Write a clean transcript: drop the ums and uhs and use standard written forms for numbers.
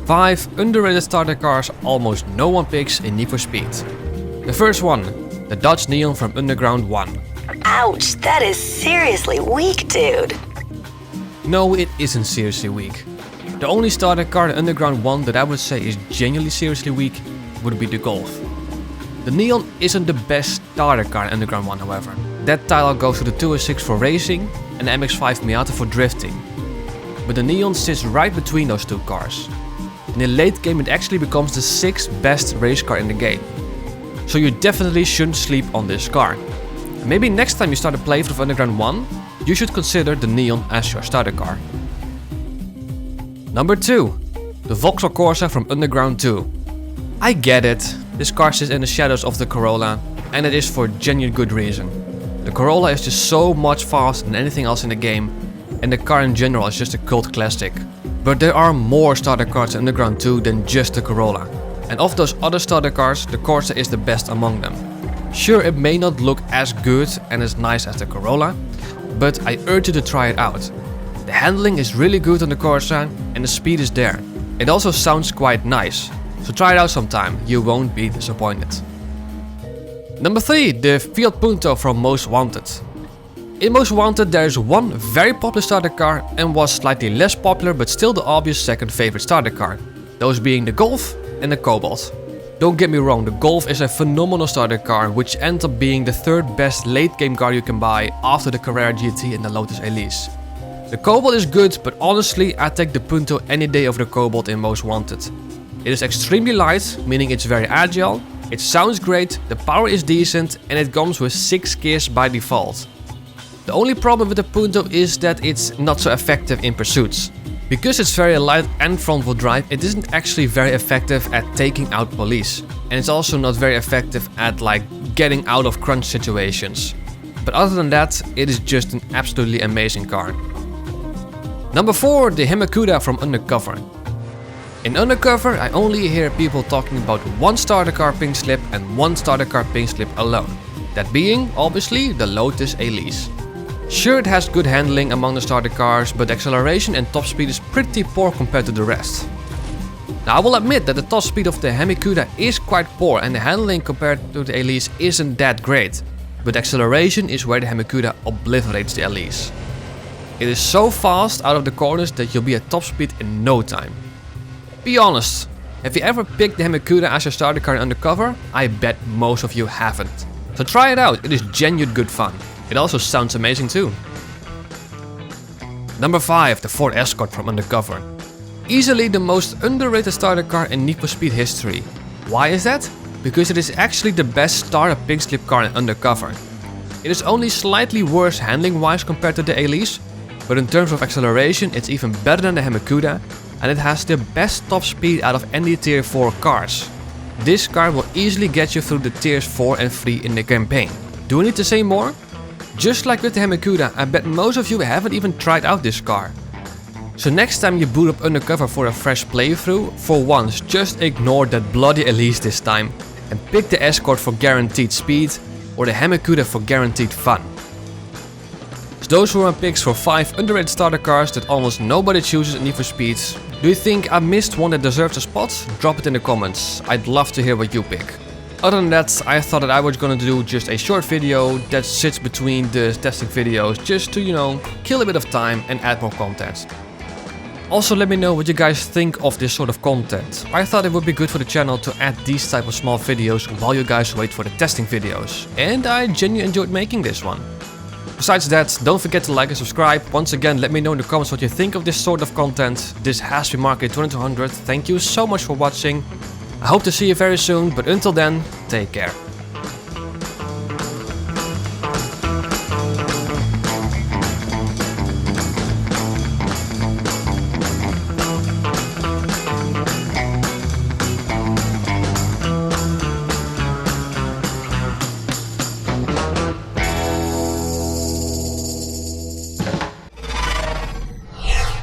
Five underrated starter cars almost no one picks in Need for Speed. The first one, the Dodge Neon from Underground 1. Ouch, that is seriously weak, dude. No, it isn't seriously weak. The only starter car in Underground 1 that I would say is genuinely seriously weak would be the Golf. The Neon isn't the best starter car in Underground 1, however. That title goes to the 206 for racing and the MX-5 Miata for drifting. But the Neon sits right between those two cars. In the late game it actually becomes the 6th best race car in the game. So you definitely shouldn't sleep on this car. Maybe next time you start a playthrough of Underground 1, you should consider the Neon as your starter car. Number 2. The Vauxhall Corsa from Underground 2. I get it, this car sits in the shadows of the Corolla, and it is for genuine good reason. The Corolla is just so much faster than anything else in the game, and the car in general is just a cult classic. But there are more starter cars in Underground 2 than just the Corolla. And of those other starter cars, the Corsa is the best among them. Sure, it may not look as good and as nice as the Corolla, but I urge you to try it out. The handling is really good on the Corsa and the speed is there. It also sounds quite nice, so try it out sometime, you won't be disappointed. Number 3, the Fiat Punto from Most Wanted. In Most Wanted there is one very popular starter car and was slightly less popular but still the obvious second favorite starter car. Those being the Golf and the Cobalt. Don't get me wrong, the Golf is a phenomenal starter car which ends up being the 3rd best late game car you can buy after the Carrera GT and the Lotus Elise. The Cobalt is good, but honestly I take the Punto any day over the Cobalt in Most Wanted. It is extremely light, meaning it's very agile, it sounds great, the power is decent and it comes with 6 gears by default. The only problem with the Punto is that it's not so effective in pursuits. Because it's very light and front wheel drive, it isn't actually very effective at taking out police. And it's also not very effective at getting out of crunch situations. But other than that, it is just an absolutely amazing car. Number 4, the Hemacuda from Undercover. In Undercover, I only hear people talking about one starter car pink slip and one starter car pink slip alone. That being, obviously, the Lotus Elise. Sure, it has good handling among the starter cars, but acceleration and top speed is pretty poor compared to the rest. Now I will admit that the top speed of the Hemacuda is quite poor and the handling compared to the Elise isn't that great, but acceleration is where the Hemacuda obliterates the Elise. It is so fast out of the corners that you'll be at top speed in no time. Be honest, have you ever picked the Hemacuda as your starter car in Undercover? I bet most of you haven't. So try it out, it is genuine good fun. It also sounds amazing too. Number 5, the Ford Escort from Undercover. Easily the most underrated starter car in Need for Speed history. Why is that? Because it is actually the best starter pink slip car in Undercover. It is only slightly worse handling wise compared to the Elise, but in terms of acceleration it's even better than the Hemacuda and it has the best top speed out of any tier 4 cars. This car will easily get you through the tiers 4 and 3 in the campaign. Do I need to say more? Just like with the Hemacuda, I bet most of you haven't even tried out this car. So next time you boot up Undercover for a fresh playthrough, for once just ignore that bloody Elise this time and pick the Escort for guaranteed speed or the Hemacuda for guaranteed fun. So those were my picks for 5 underrated starter cars that almost nobody chooses in Need for Speed. Do you think I missed one that deserves a spot? Drop it in the comments, I'd love to hear what you pick. Other than that, I thought that I was gonna do just a short video that sits between the testing videos just to, kill a bit of time and add more content. Also let me know what you guys think of this sort of content. I thought it would be good for the channel to add these type of small videos while you guys wait for the testing videos. And I genuinely enjoyed making this one. Besides that, don't forget to like and subscribe. Once again, let me know in the comments what you think of this sort of content. This has been Market2200. Thank you so much for watching. I hope to see you very soon, but until then, take care.